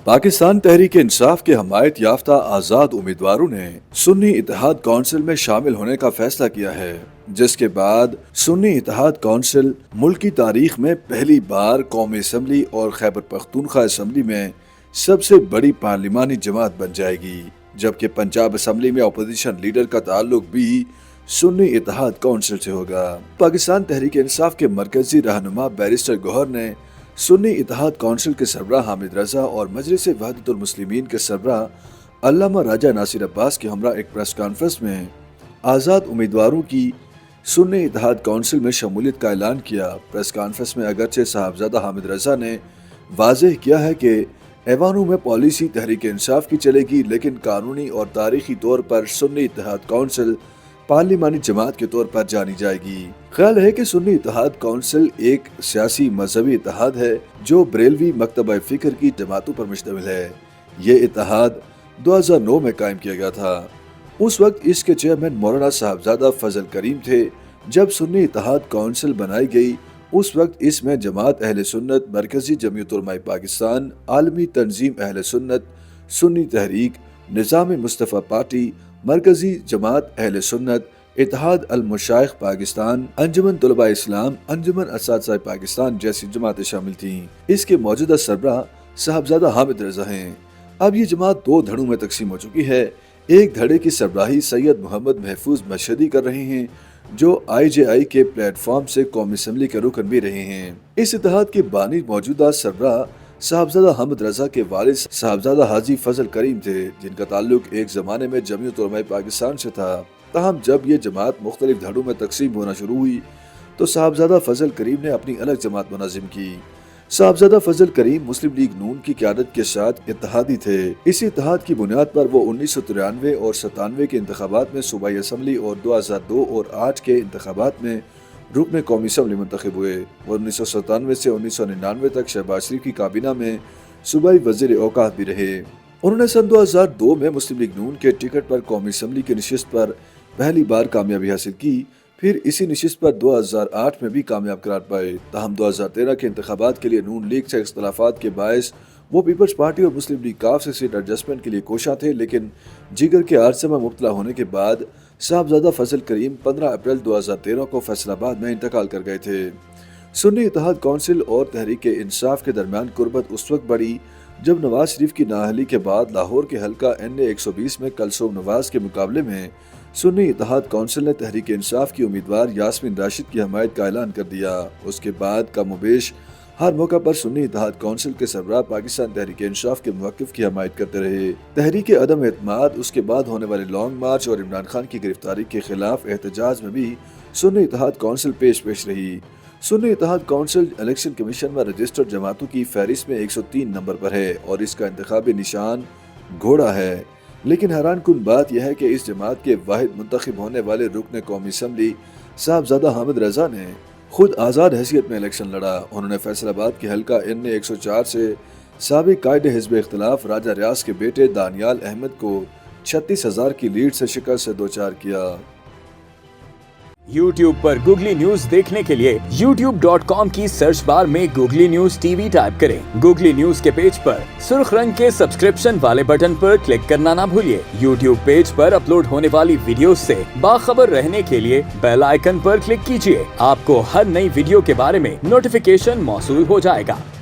پاکستان تحریک انصاف کے حمایت یافتہ آزاد امیدواروں نے سنی اتحاد کونسل میں شامل ہونے کا فیصلہ کیا ہے، جس کے بعد سنی اتحاد کونسل ملک کی تاریخ میں پہلی بار قومی اسمبلی اور خیبر پختونخوا اسمبلی میں سب سے بڑی پارلیمانی جماعت بن جائے گی، جبکہ پنجاب اسمبلی میں اپوزیشن لیڈر کا تعلق بھی سنی اتحاد کونسل سے ہوگا۔ پاکستان تحریک انصاف کے مرکزی رہنما بیرسٹر گوہر نے سنی اتحاد کونسل کے سربراہ حامد رضا اور مجلس وحدت المسلمین کے سربراہ علامہ راجہ ناصر عباس کے ہمراہ ایک پریس کانفرنس میں آزاد امیدواروں کی سنی اتحاد کونسل میں شمولیت کا اعلان کیا۔ پریس کانفرنس میں اگرچہ صاحبزادہ حامد رضا نے واضح کیا ہے کہ ایوانوں میں پالیسی تحریک انصاف کی چلے گی، لیکن قانونی اور تاریخی طور پر سنی اتحاد کونسل پارلیمانی جماعت کے طور پر جانی جائے گی۔ خیال ہے کہ سنی اتحاد کونسل ایک سیاسی مذہبی اتحاد ہے جو بریلوی مکتبہ فکر کی جماعتوں پر مشتمل ہے۔ یہ اتحاد 2009 میں قائم کیا گیا تھا۔ اس وقت اس کے چیئرمین مولانا صاحبزادہ فضل کریم تھے۔ جب سنی اتحاد کونسل بنائی گئی اس وقت اس میں جماعت اہل سنت، مرکزی جمعیت علماء پاکستان، عالمی تنظیم اہل سنت، سنی تحریک، نظام مصطفیٰ پارٹی، مرکزی جماعت اہل سنت، اتحاد المشائخ پاکستان، انجمن طلباء اسلام، انجمن اساتذہ پاکستان جیسی جماعتیں شامل تھیں۔ اس کے موجودہ سربراہ صاحبزادہ حامد رضا ہیں۔ اب یہ جماعت دو دھڑوں میں تقسیم ہو چکی ہے۔ ایک دھڑے کی سربراہی سید محمد محفوظ مشہدی کر رہے ہیں، جو IJI کے پلیٹ فارم سے قومی اسمبلی کے رکن بھی رہے ہیں۔ اس اتحاد کے بانی موجودہ سربراہ صاحبزادہ حامد رضا کے والد صاحبزادہ حاجی فضل کریم تھے، جن کا تعلق ایک زمانے میں جمعیت علماء پاکستان سے تھا۔ تاہم جب یہ جماعت مختلف دھڑوں میں تقسیم ہونا شروع ہوئی تو صاحبزادہ فضل کریم نے اپنی الگ جماعت منظم کی۔ صاحبزادہ فضل کریم مسلم لیگ نون کی قیادت کے ساتھ اتحادی تھے۔ اسی اتحاد کی بنیاد پر وہ 1993 اور 97 کے انتخابات میں صوبائی اسمبلی اور 2002 اور 8 کے انتخابات میں رکن قومی اسمبلی منتخب ہوئے۔ وہ 1997 سے 1999 تک شہباز شریف کی کابینہ میں صوبائی وزیر اوقاف بھی رہے۔ انہوں نے سن 2002 میں مسلم لیگ نون کے ٹکٹ پر قومی اسمبلی کی نشست پر پہلی بار کامیابی حاصل کی، پھر اسی نشست پر 2008 میں بھی کامیاب قرار پائے۔ تاہم 2013 کے انتخابات کے لیے نون لیگ سے اختلافات کے باعث وہ پیپلز پارٹی اور مسلم لیگ کاف سے سیٹ ایڈجسٹمنٹ کے لیے کوشاں تھے، لیکن جگر کے عارضے میں مبتلا ہونے کے بعد صاحبزادہ فضل کریم 15 اپریل 2013 کو فیصل آباد میں انتقال کر گئے تھے۔ سنی اتحاد کونسل اور تحریک انصاف کے درمیان قربت اس وقت بڑھی جب نواز شریف کی نااہلی کے بعد لاہور کے حلقہ NA 120 میں کلثوم نواز کے مقابلے میں سنی اتحاد کونسل نے تحریک انصاف کی امیدوار یاسمین راشد کی حمایت کا اعلان کر دیا۔ اس کے بعد کم و بیش ہر موقع پر سنی اتحاد کونسل کے سربراہ پاکستان تحریک انصاف کے موقف کی حمایت کرتے رہے۔ تحریک عدم اعتماد، اس کے بعد ہونے والے لانگ مارچ اور عمران خان کی گرفتاری کے خلاف احتجاج میں بھی سنی اتحاد کونسل پیش رہی۔ سنی اتحاد کونسل الیکشن کمیشن میں رجسٹرڈ جماعتوں کی فہرست میں 103 نمبر پر ہے اور اس کا انتخابی نشان گھوڑا ہے، لیکن حیران کن بات یہ ہے کہ اس جماعت کے واحد منتخب ہونے والے رکن قومی اسمبلی صاحبزادہ حامد رضا نے خود آزاد حیثیت میں الیکشن لڑا۔ انہوں نے فیصل آباد کے حلقہ NA 104 سے سابق قائد حزب اختلاف راجہ ریاض کے بیٹے دانیال احمد کو 36,000 کی لیڈ سے شکست سے دوچار کیا۔ YouTube پر گوگلی نیوز دیکھنے کے لیے youtube.com کی سرچ بار میں گوگلی نیوز TV ٹائپ کریں۔ گوگلی نیوز کے پیج پر سرخ رنگ کے سبسکرپشن والے بٹن پر کلک کرنا نہ بھولیے۔ YouTube پیج پر اپلوڈ ہونے والی ویڈیوز سے باخبر رہنے کے لیے بیل آئیکن پر کلک کیجیے۔ آپ کو ہر نئی ویڈیو کے بارے میں نوٹیفیکیشن موصول ہو جائے گا۔